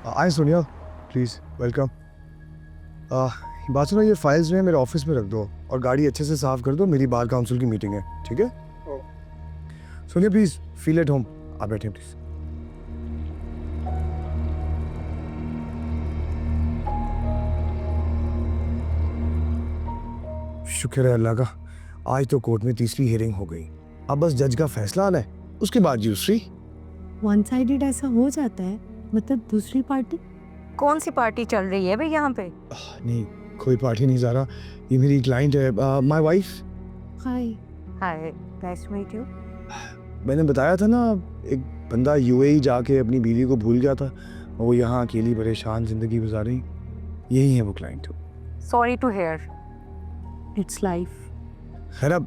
आए Sonia, please welcome. बात सुनो, ये फाइल्स जो है मेरे ऑफिस में रख दो और गाड़ी अच्छे से साफ कर दो, मेरी बार काउंसिल की मीटिंग है, ठीक है? Sonia please feel at home. आप बैठे प्लीज़। शुक्र है अल्लाह का, आज तो कोर्ट में तीसरी हियरिंग हो गई। अब बस जज का फैसला आना है, उसके बाद दूसरी। वन साइडेड ऐसा हो जाता है? मतलब दूसरी पार्टी? कौन सी पार्टी चल रही है भाई यहाँ पे? नहीं, कोई पार्टी नहीं जा रहा, ये मेरी क्लाइंट है, my wife. Hi. Hi, nice to meet you. मैंने बताया था ना, एक बंदा यूएई जाके अपनी बीवी को भूल गया था, वो यहाँ अकेली परेशान जिंदगी गुजार रही। यही है वो client. Sorry to hear. It's life. खैर अब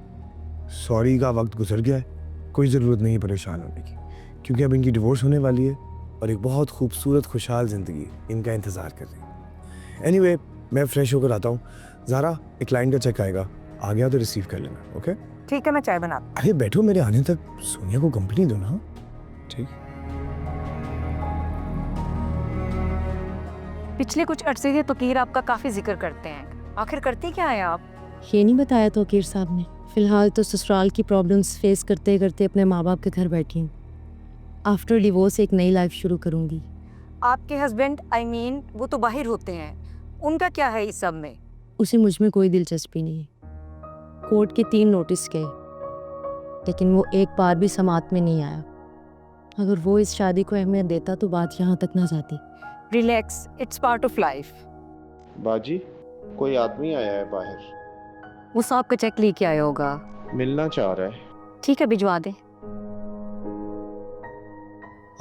सॉरी का वक्त गुजर गया है, कोई ज़रूरत नहीं है परेशान होने की, क्योंकि अब इनकी डिवोर्स होने वाली है और एक बहुत खूबसूरत खुशहाल ज़िंदगी इनका इंतज़ार कर रही है। एनीवे, मैं फ्रेश होकर आता हूँ। ज़ारा, एक क्लाइंट का चेक आएगा, आ गया तो रिसीव कर लेना, ओके? ठीक है, मैं चाय बनाती अरे बैठो, मेरे आने तक सोनिया को कंपनी दो ना। ठीक। हूँ। पिछले कुछ अरसे से तकीर आपका काफी जिक्र करते हैं, आखिर करती क्या है आप? ये नहीं बताया तो अकीर साहब ने। फिलहाल तो ससुराल की प्रॉब्लम्स फेस करते करते अपने माँ बाप के घर बैठी हूँ। आफ्टर डिवोर्स एक नई लाइफ शुरू करूँगी। आपके हस्बैंड वो तो बाहर होते हैं, उनका क्या है इस सब में? उसे मुझ में कोई दिलचस्पी नहीं है। कोर्ट के 3 नोटिस गए, लेकिन वो एक बार भी समात में नहीं आया। अगर वो इस शादी को अहमियत देता तो बात यहाँ तक ना जाती। Relax, it's part of life. बाजी, कोई आदमी आया है बाहर, वो साहब का चेक लेके आया होगा। मिलना चाह रहा है। ठीक है, भिजवा दे।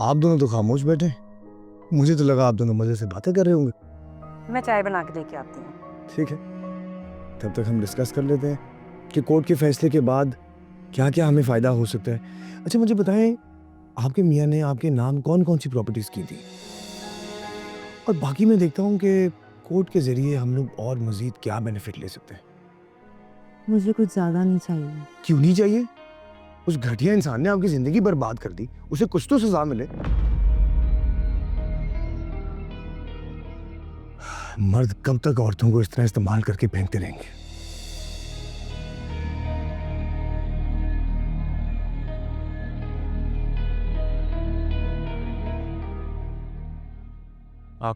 आप दोनों तो खामोश बैठे, मुझे तो लगा आप दोनों मज़े से बातें कर रहे होंगे। मैं चाय बना के लेके आती हूँ। ठीक है, तब तक हम डिस्कस कर लेते हैं कि कोर्ट के फैसले के बाद क्या क्या हमें फ़ायदा हो सकता है। अच्छा मुझे बताएं, आपके मियाँ ने आपके नाम कौन कौन सी प्रॉपर्टीज़ की थी? और बाकी मैं देखता हूँ कि कोर्ट के ज़रिए हम लोग और मज़ीद क्या बेनिफिट ले सकते हैं। मुझे कुछ ज़्यादा नहीं चाहिए। क्यों नहीं चाहिए? उस घटिया इंसान ने आपकी ज़िंदगी बर्बाद कर दी, उसे कुछ तो सज़ा मिले। मर्द कब तक औरतों को इस तरह इस्तेमाल करके फेंकते रहेंगे?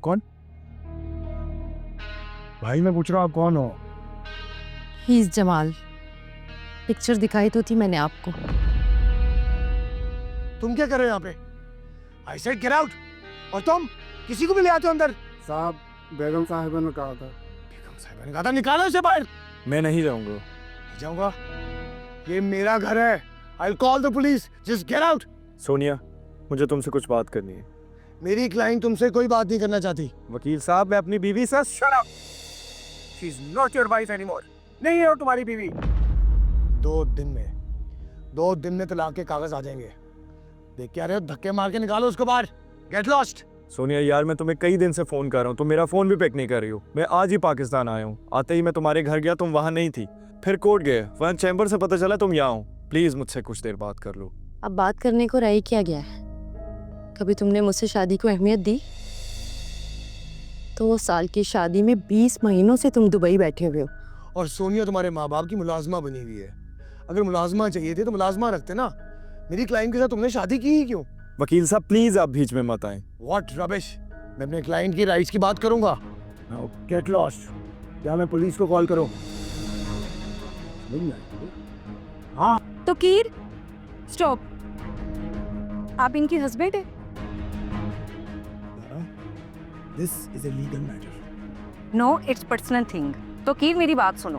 कौन? भाई मैं पूछ रहा हूँ आप कौन हो? He is Jamal. पिक्चर दिखाई तो थी मैंने आपको। तुम क्या कर रहे हो यहाँ पे? I said get out. और तुम किसी को भी ले आते हो अंदर? साहब, बेगम साहिबा ने कहा था। बेगम साहिबा ने कहा था निकालो इसे बाहर। मैं नहीं जाऊंगा। नहीं जाऊंगा, ये मेरा घर है। I will call the police, just get out. Sonia, मुझे तुमसे कुछ बात करनी है। मेरी क्लाइंट तुमसे कोई बात नहीं करना चाहती। वकील साहब, मैं अपनी बीवी से shut up. She is not your wife anymore. नहीं है वो तुम्हारी बीवी। 2 दिन में तलाक के कागज आ जाएंगे। देख क्या रहे हो, धक्के मार के निकालो उसको बाहर। Get lost. सोनिया यार, मैं तुम्हें कई दिन से फोन कर रहा हूँ, तुम मेरा फोन भी पिक नहीं कर रही हो। मैं आज ही पाकिस्तान आया हूँ, आते ही मैं तुम्हारे घर गया, तुम वहाँ नहीं थी। फिर कोर्ट गए, वहाँ चैम्बर से पता चला तुम यहाँ हो। प्लीज मुझसे कुछ देर बात कर लो। अब बात करने को रह क्या गया है? कभी तुमने मुझसे शादी को अहमियत दी? 2 साल की शादी में 20 महीनों से तुम दुबई बैठे हुए हो। और सोनिया तुम्हारे माँ बाप की मुलाजमा बनी हुई है। अगर मुलाजमा चाहिए थी तो मुलाजमा रखते ना। मेरी क्लाइंट के साथ तुमने शादी की ही क्यों? वकील साहब प्लीज आप बीच में मत आए। What rubbish. मैं अपने क्लाइंट की राइट्स की बात करूंगा। Get lost. क्या मैं पुलिस को कॉल करूं? हाँ। तो कीर, स्टॉप। आप इनकी हस्बैंड है? This is a legal matter. No, it's personal thing. तो कीर, मेरी बात सुनो।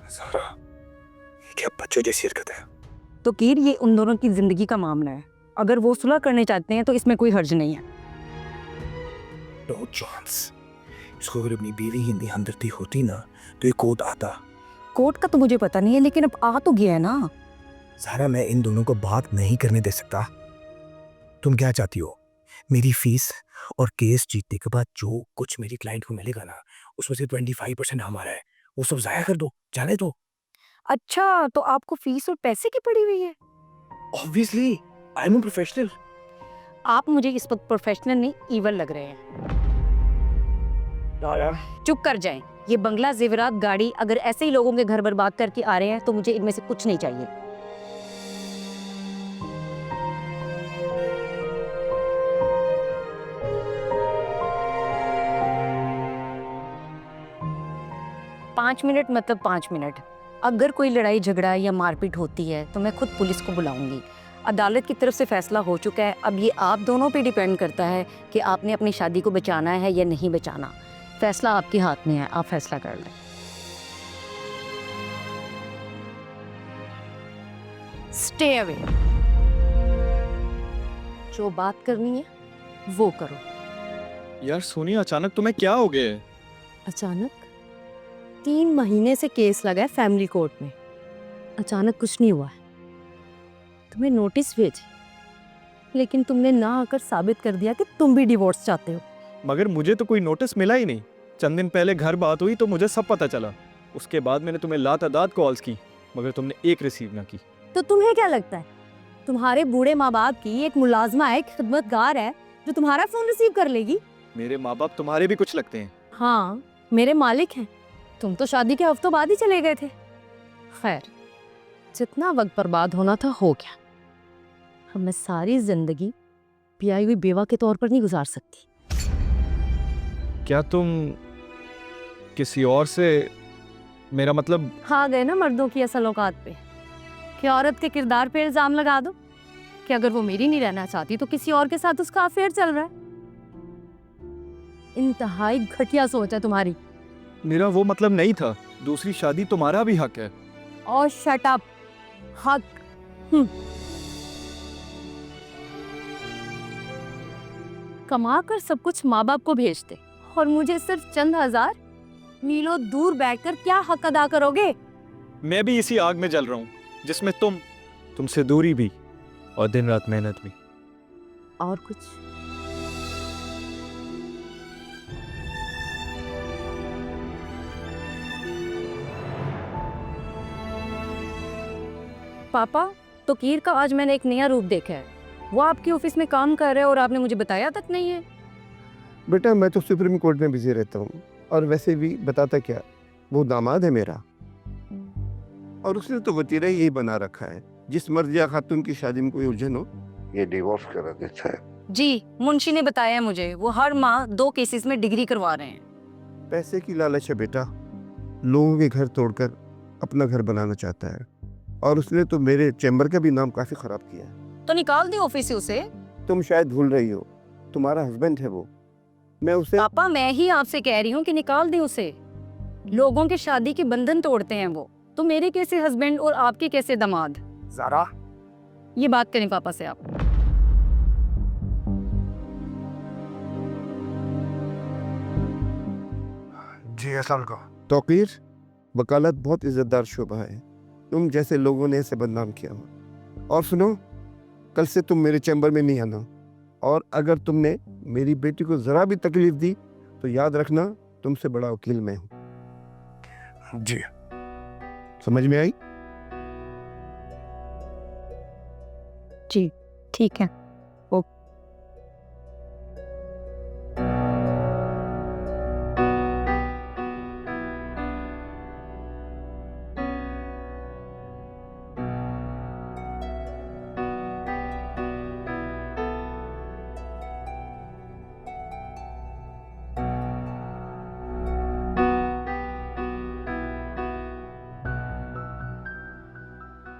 ज़ारा, ये क्या बच्चों जैसी हरकत है? तो कीर, ये उन दोनों की जिंदगी का मामला है। अगर वो सुलह करने चाहते हैं तो इसमें कोई हर्ज नहीं है। No chance. इसको अगर अपनी बीवी की इतनी हमदर्दी होती ना तो ये कोर्ट आता। कोर्ट का तो मुझे पता नहीं है, लेकिन अब आ तो गया है ना। ज़ारा, मैं इन दोनों को बात नहीं करने दे सकता। तुम क्या चाहती हो? मेरी फीस और केस जीतने के बाद जो कुछ मेरी क्लाइंट को मिलेगा ना, उसमें से 25% हमारा है। वो सब जाया कर दो, जाने दो। अच्छा, तो आपको फीस और पैसे की पड़ी हुई है? Obviously I am a professional. आप मुझे इस वक्त प्रोफेशनल नहीं, ईवल लग रहे हैं। यार चुप कर जाएं। ये बंगला, जेवरात, गाड़ी अगर ऐसे ही लोगों के घर बर्बाद करके आ रहे हैं तो मुझे इनमें से कुछ नहीं चाहिए। पाँच मिनट मतलब 5 मिनट। अगर कोई लड़ाई झगड़ा या मारपीट होती है तो मैं खुद पुलिस को बुलाऊंगी। अदालत की तरफ से फैसला हो चुका है, अब ये आप दोनों पे डिपेंड करता है कि आपने अपनी शादी को बचाना है या नहीं बचाना। फैसला आपके हाथ में है, आप फैसला कर लें। Stay away. जो बात करनी है वो करो। यार सोनिया, अचानक तुम्हें क्या हो गया है? अचानक 3 महीने से केस लगा है फैमिली कोर्ट में, अचानक कुछ नहीं हुआ है। तुम्हें नोटिस भेजे लेकिन तुमने ना आकर साबित कर दिया कि तुम भी डिवोर्स चाहते हो। मगर मुझे तो कोई नोटिस मिला ही नहीं। चंद दिन पहले घर बात हुई तो मुझे सब पता चला। उसके बाद मैंने तुम्हें लातादाद कॉल्स की मगर तुमने एक रिसीव ना की। तो तुम्हें क्या लगता है तुम्हारे बूढ़े माँ बाप की एक मुलाजमा है, एक खिदमतगार है जो तुम्हारा फोन रिसीव कर लेगी? मेरे माँ बाप तुम्हारे भी कुछ लगते हैं। हाँ, मेरे मालिक हैं। तुम तो शादी के हफ्तों बाद ही चले गए थे। खैर, जितना वक्त बर्बाद होना था हो गया। अब मैं सारी जिंदगी ब्याई हुई बेवा के तौर पर नहीं गुजार सकती। क्या तुम किसी और से, मेरा मतलब हाँ गए ना मर्दों की असल औकात पे कि औरत के किरदार पे इल्जाम लगा दो कि अगर वो मेरी नहीं रहना चाहती तो किसी और के साथ उसका अफेयर चल रहा है। इंतहाई घटिया सोच है तुम्हारी। मेरा वो मतलब नहीं था। दूसरी शादी तुम्हारा भी हक है। और शट अप। हक कमा कर सब कुछ माँ बाप को भेजते और मुझे सिर्फ चंद हजार मीलों दूर बैठकर क्या हक अदा करोगे? मैं भी इसी आग में जल रहा हूँ जिसमें तुमसे दूरी भी और दिन रात मेहनत भी। और कुछ? पापा, तो कीर का आज मैंने एक नया रूप देखा है। वो आपके ऑफिस में काम कर रहा है और आपने मुझे बताया तक नहीं है। बेटा मैं तो सुप्रीम कोर्ट में बिजी रहता हूँ और वैसे भी बताता क्या, वो दामाद है मेरा और उसने तो वतीरा यही बना रखा है, जिस मर्जिया खातून की शादी में कोई उलझन हो ये डिवोर्स करा देता है। जी, मुंशी ने बताया मुझे, वो हर माह 2 केसेस में डिग्री करवा रहे हैं। पैसे की लालच है बेटा, लोगों के घर तोड़कर अपना घर बनाना चाहता है और उसने तो मेरे चैम्बर का भी नाम काफी खराब किया है। तो निकाल दी ऑफिस से उसे। तुम शायद भूल रही हो, तुम्हारा हस्बैंड है वो। मैं उसे पापा, मैं ही आपसे कह रही हूँ कि निकाल दी उसे। लोगों के शादी के बंधन तोड़ते हैं वो, तो मेरे कैसे हस्बैंड और आपके कैसे दामाद? ज़ारा, ये बात करें पापा से आप। जी अस्सलाम वालेकुम। तौकीर, वकालत बहुत इज्जतदार शोबा है, तुम जैसे लोगों ने इसे बदनाम किया। और सुनो, कल से तुम मेरे चैम्बर में नहीं आना और अगर तुमने मेरी बेटी को जरा भी तकलीफ दी तो याद रखना तुमसे बड़ा वकील मैं हूँ। जी समझ में आई? जी ठीक है।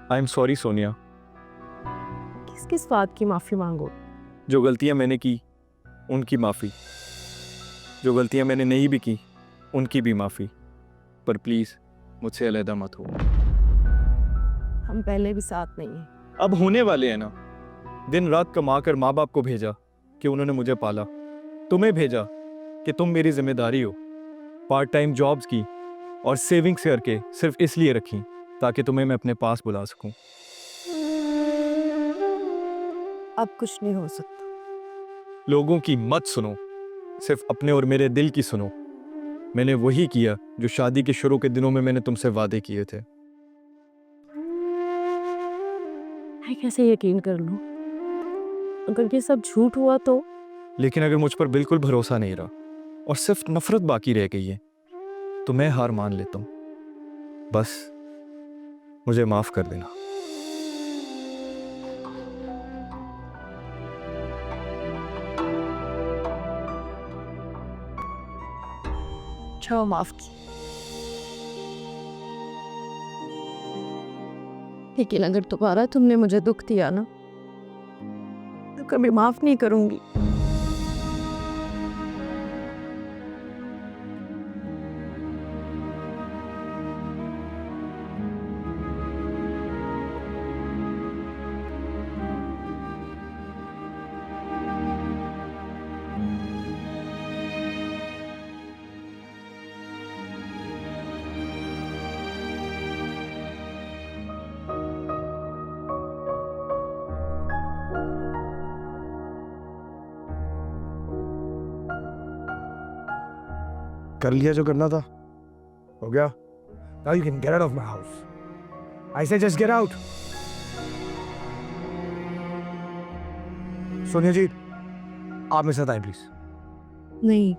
I am sorry Sonia. किस किस बात की माफी मांगो? जो गलतियां मैंने की उनकी माफ़ी, जो गलतियां मैंने नहीं भी की उनकी भी माफ़ी, पर प्लीज़ मुझसे अलहदा मत हो। हम पहले भी साथ नहीं हैं। अब होने वाले हैं ना। दिन रात कमा कर माँ बाप को भेजा कि उन्होंने मुझे पाला, तुम्हें भेजा कि तुम मेरी जिम्मेदारी हो, पार्ट टाइम जॉब्स की और सेविंग्स करके सिर्फ इसलिए रखी ताकि तुम्हें मैं अपने पास बुला सकूं। अब कुछ नहीं हो सकता। लोगों की मत सुनो, सिर्फ अपने और मेरे दिल की सुनो। मैंने वही किया जो शादी के शुरू के दिनों में मैंने तुमसे वादे किए थे। मैं कैसे यकीन कर लूं? अगर ये सब झूठ हुआ तो? लेकिन अगर मुझ पर बिल्कुल भरोसा नहीं रहा और सिर्फ नफरत बाकी रह गई है तो मैं हार मान लेता हूं। बस मुझे माफ कर देना। अच्छा माफ की, लेकिन अगर दोबारा तुमने मुझे दुख दिया ना तो कभी माफ नहीं करूंगी। कर लिया जो करना था, हो गया। Now you can get out of my house. I say just get out. Sonia जी, आप मेरे साथ आए प्लीज। नहीं,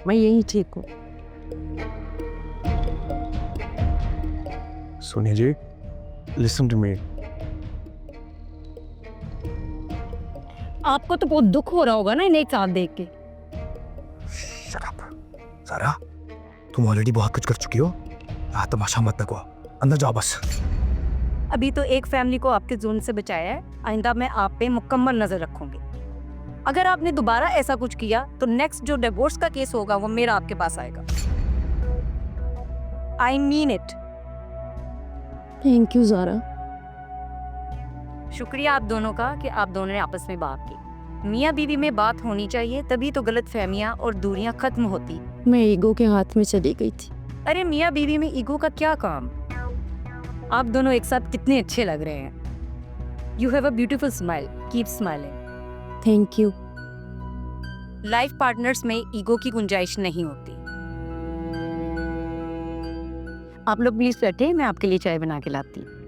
मैं यही ठीक हूँ। सोनिया जी, listen to me. आपको तो बहुत दुख हो रहा होगा ना इन्हें एक साथ देख के। Shut up. सारा, तुम ऑलरेडी बहुत कुछ कर चुकी हो। तमाशा मत लगवाओ, अंदर जाओ बस। अभी तो एक फैमिली को आपके जोन से बचाया है, आइंदा मैं आप पे मुकम्मल नजर रखूंगी। अगर आपने दोबारा ऐसा कुछ किया तो नेक्स्ट जो डिवोर्स का केस होगा वो मेरा आपके पास आएगा। I mean it. Thank you Zara. शुक्रिया आप दोनों का कि आप दोनों ने आपस में बात की। मियाँ बीवी में बात होनी चाहिए, तभी तो गलत फहमियाँ और दूरियां खत्म होती। मैं ईगो के हाथ में चली गई थी। अरे मियाँ बीवी में ईगो का क्या काम? आप दोनों एक साथ कितने अच्छे लग रहे हैं। You have a beautiful smile, keep smiling. Thank you. Life partners में ईगो की गुंजाइश नहीं होती। आप लोग प्लीज बैठे, मैं आपके लिए चाय बना के लाती हूँ।